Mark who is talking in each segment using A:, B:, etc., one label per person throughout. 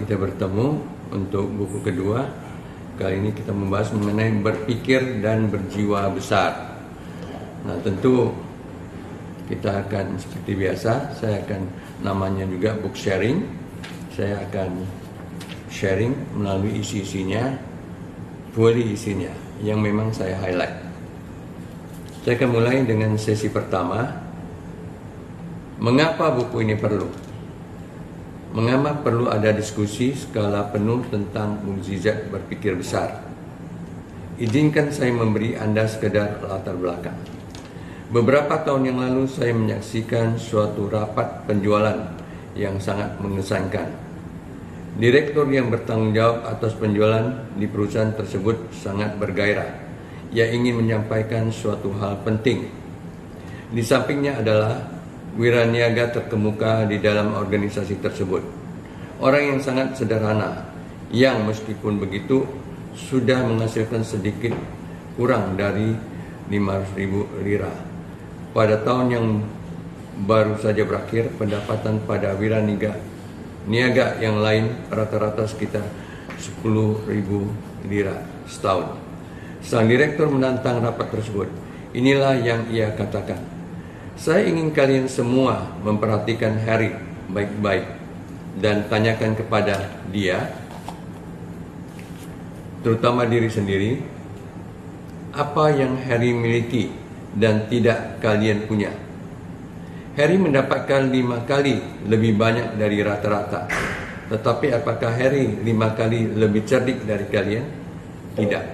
A: kita bertemu untuk buku kedua. Kali ini kita membahas mengenai berpikir dan berjiwa besar. Nah, tentu kita akan seperti biasa, saya akan namanya juga book sharing. Saya akan sharing melalui isi-isinya, fully isinya, yang memang saya highlight. Saya akan mulai dengan sesi pertama. Mengapa buku ini perlu? Mengapa perlu ada diskusi skala penuh tentang mukjizat berpikir besar? Izinkan saya memberi Anda sekedar latar belakang. Beberapa tahun yang lalu saya menyaksikan suatu rapat penjualan yang sangat mengesankan. Direktur yang bertanggung jawab atas penjualan di perusahaan tersebut sangat bergairah. Ia ingin menyampaikan suatu hal penting. Di sampingnya adalah wiraniaga terkemuka di dalam organisasi tersebut. Orang yang sangat sederhana, yang meskipun begitu sudah menghasilkan sedikit kurang dari 500.000 lira. Pada tahun yang baru saja berakhir, pendapatan pada wiraniaga yang lain rata-rata sekitar 10.000 lira setahun. Sang direktur menantang rapat tersebut. Inilah yang ia katakan. Saya ingin kalian semua memperhatikan Harry baik-baik dan tanyakan kepada dia, terutama diri sendiri, apa yang Harry miliki dan tidak kalian punya. Harry mendapatkan 5 kali lebih banyak dari rata-rata. Tetapi apakah Harry 5 kali lebih cerdik dari kalian? Tidak.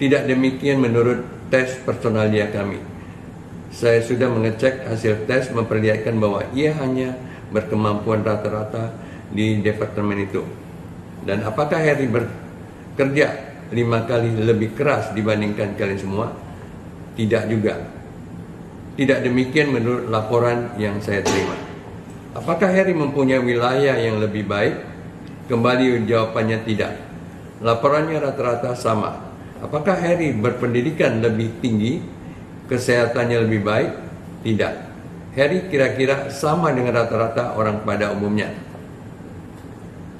A: Tidak demikian menurut tes personalia kami. Saya sudah mengecek hasil tes memperlihatkan bahwa ia hanya berkemampuan rata-rata di departemen itu. Dan apakah Harry bekerja 5 kali lebih keras dibandingkan kalian semua? Tidak juga. Tidak demikian menurut laporan yang saya terima. Apakah Harry mempunyai wilayah yang lebih baik? Kembali jawabannya tidak. Laporannya rata-rata sama. Apakah Harry berpendidikan lebih tinggi? Kesehatannya lebih baik? Tidak. Harry kira-kira sama dengan rata-rata orang pada umumnya.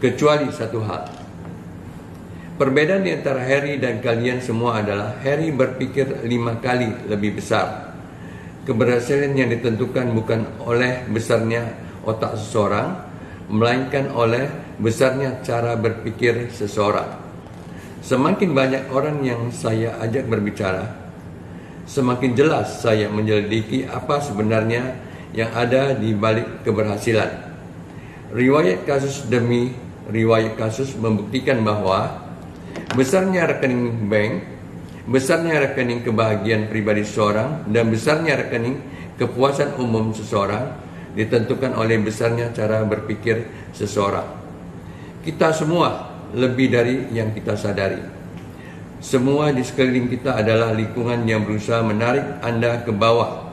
A: Kecuali satu hal. Perbedaan di antara Harry dan kalian semua adalah Harry berpikir 5 kali lebih besar. Keberhasilan yang ditentukan bukan oleh besarnya otak seseorang, melainkan oleh besarnya cara berpikir seseorang. Semakin banyak orang yang saya ajak berbicara, semakin jelas saya menyelidiki apa sebenarnya yang ada di balik keberhasilan. Riwayat kasus demi riwayat kasus membuktikan bahwa besarnya rekening bank, besarnya rekening kebahagiaan pribadi seseorang, dan besarnya rekening kepuasan umum seseorang ditentukan oleh besarnya cara berpikir seseorang. Kita semua lebih dari yang kita sadari. Semua di sekeliling kita adalah lingkungan yang berusaha menarik Anda ke bawah,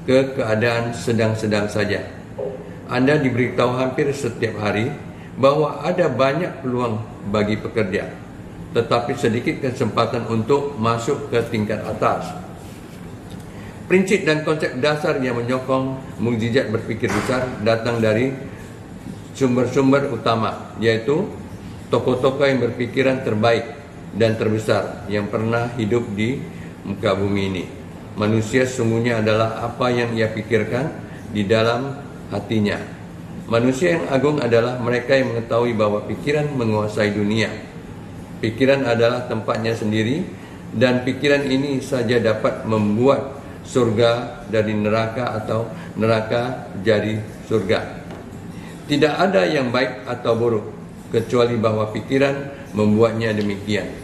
A: ke keadaan sedang-sedang saja. Anda diberitahu hampir setiap hari bahwa ada banyak peluang bagi pekerja, tetapi sedikit kesempatan untuk masuk ke tingkat atas. Prinsip dan konsep dasar yang menyokong mukjizat berpikir besar datang dari sumber-sumber utama, yaitu tokoh-tokoh yang berpikiran terbaik dan terbesar yang pernah hidup di muka bumi ini. Manusia sesungguhnya adalah apa yang ia pikirkan di dalam hatinya. Manusia yang agung adalah mereka yang mengetahui bahwa pikiran menguasai dunia. Pikiran adalah tempatnya sendiri, dan pikiran ini saja dapat membuat surga dari neraka atau neraka jadi surga. Tidak ada yang baik atau buruk, kecuali bahwa pikiran membuatnya demikian.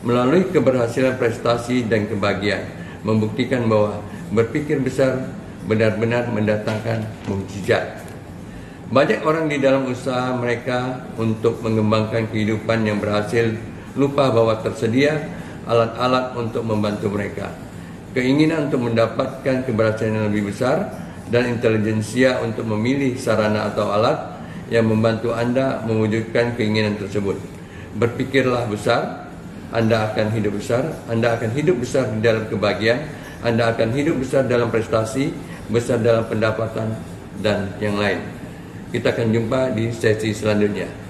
A: Melalui keberhasilan prestasi dan kebahagiaan, membuktikan bahwa berpikir besar benar-benar mendatangkan mukjizat. Banyak orang di dalam usaha mereka untuk mengembangkan kehidupan yang berhasil lupa bahwa tersedia alat-alat untuk membantu mereka. Keinginan untuk mendapatkan keberhasilan yang lebih besar dan intelijensia untuk memilih sarana atau alat yang membantu Anda mewujudkan keinginan tersebut. Berpikirlah besar, Anda akan hidup besar. Anda akan hidup besar di dalam kebahagiaan. Anda akan hidup besar dalam prestasi, besar dalam pendapatan, dan yang lain. Kita akan jumpa di sesi selanjutnya.